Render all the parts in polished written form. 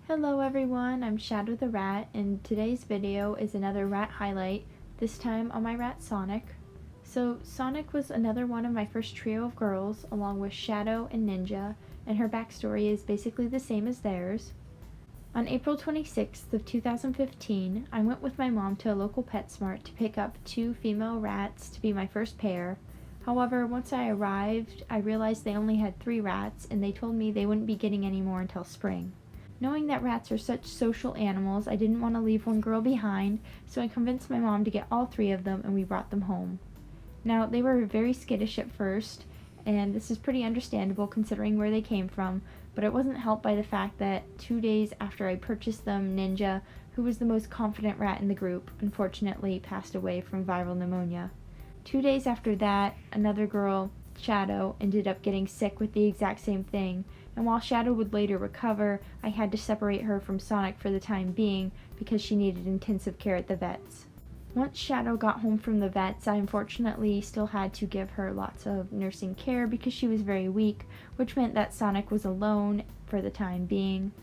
Hello everyone, I'm Shadow the Rat, and today's video is another rat highlight, this time on my rat Sonic. So Sonic was another one of my first trio of girls, along with Shadow and Ninja, and her backstory is basically the same as theirs. On April 26th of 2015, I went with my mom to a local PetSmart to pick up 2 female rats to be my first pair. However, once I arrived, I realized they only had 3 rats, and they told me they wouldn't be getting any more until spring. Knowing that rats are such social animals, I didn't want to leave one girl behind, so I convinced my mom to get all 3 of them and we brought them home. Now, they were very skittish at first, and this is pretty understandable considering where they came from, but it wasn't helped by the fact that 2 days after I purchased them, Ninja, who was the most confident rat in the group, unfortunately passed away from viral pneumonia. 2 days after that, another girl, Shadow, ended up getting sick with the exact same thing, and while Shadow would later recover, I had to separate her from Sonic for the time being because she needed intensive care at the vets. Once Shadow got home from the vets, I unfortunately still had to give her lots of nursing care because she was very weak, which meant that Sonic was alone for the time being.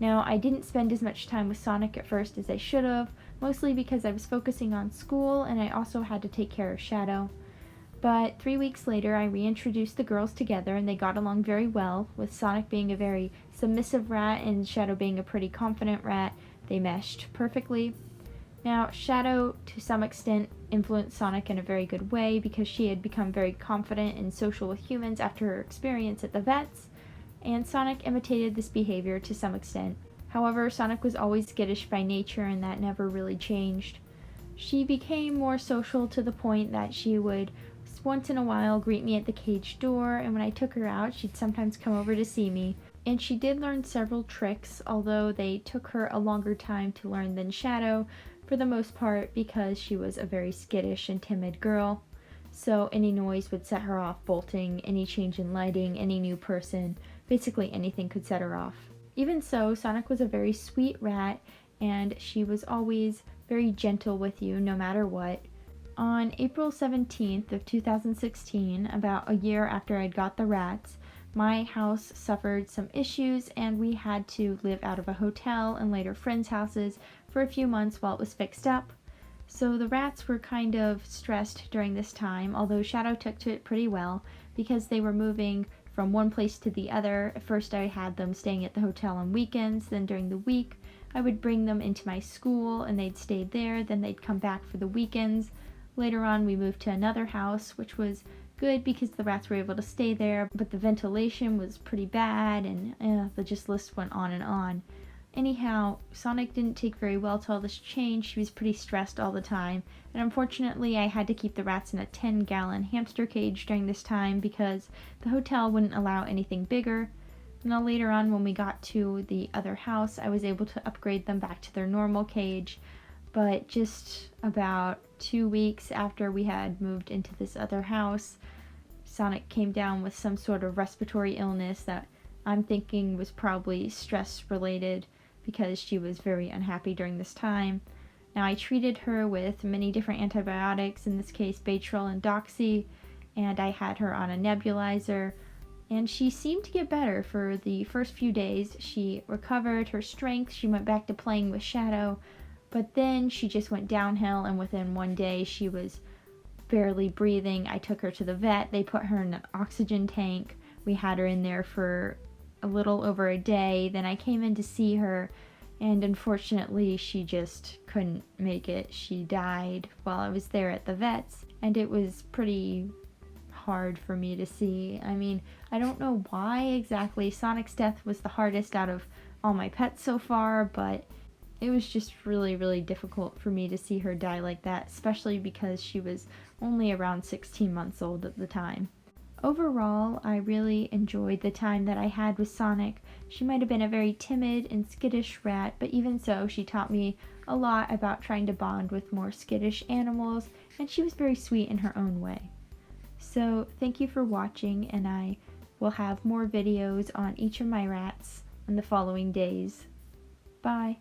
Now, I didn't spend as much time with Sonic at first as I should have, mostly because I was focusing on school and I also had to take care of Shadow. But 3 weeks later, I reintroduced the girls together and they got along very well, with Sonic being a very submissive rat and Shadow being a pretty confident rat. They meshed perfectly. Now, Shadow, to some extent, influenced Sonic in a very good way because she had become very confident and social with humans after her experience at the vets, and Sonic imitated this behavior to some extent. However, Sonic was always skittish by nature and that never really changed. She became more social to the point that she would once in a while greet me at the cage door, and when I took her out, she'd sometimes come over to see me. And she did learn several tricks, although they took her a longer time to learn than Shadow, for the most part because she was a very skittish and timid girl. So any noise would set her off bolting, any change in lighting, any new person, basically anything could set her off. Even so, Sonic was a very sweet rat, and she was always very gentle with you no matter what. On April 17th of 2016, about a year after I'd got the rats, my house suffered some issues and we had to live out of a hotel and later friends' houses for a few months while it was fixed up. So the rats were kind of stressed during this time, although Shadow took to it pretty well because they were moving from one place to the other. At first I had them staying at the hotel on weekends, then during the week I would bring them into my school and they'd stay there, then they'd come back for the weekends. Later on, we moved to another house, which was good because the rats were able to stay there, but the ventilation was pretty bad, and the list went on and on. Anyhow, Sonic didn't take very well to all this change. She was pretty stressed all the time, and unfortunately, I had to keep the rats in a 10-gallon hamster cage during this time because the hotel wouldn't allow anything bigger. Now later on, when we got to the other house, I was able to upgrade them back to their normal cage. But just about 2 weeks after we had moved into this other house, Sonic came down with some sort of respiratory illness that I'm thinking was probably stress related because she was very unhappy during this time. Now I treated her with many different antibiotics, in this case Baytril and Doxy, and I had her on a nebulizer, and she seemed to get better for the first few days. She recovered her strength, she went back to playing with Shadow, but then she just went downhill, and within 1 day she was barely breathing. I took her to the vet. They put her in an oxygen tank. We had her in there for a little over a day. Then I came in to see her, and unfortunately she just couldn't make it. She died while I was there at the vet's, and it was pretty hard for me to see. I mean, I don't know why exactly Sonic's death was the hardest out of all my pets so far, but it was just really, really difficult for me to see her die like that, especially because she was only around 16 months old at the time. Overall, I really enjoyed the time that I had with Sonic. She might have been a very timid and skittish rat, but even so, she taught me a lot about trying to bond with more skittish animals, and she was very sweet in her own way. So, thank you for watching, and I will have more videos on each of my rats in the following days. Bye!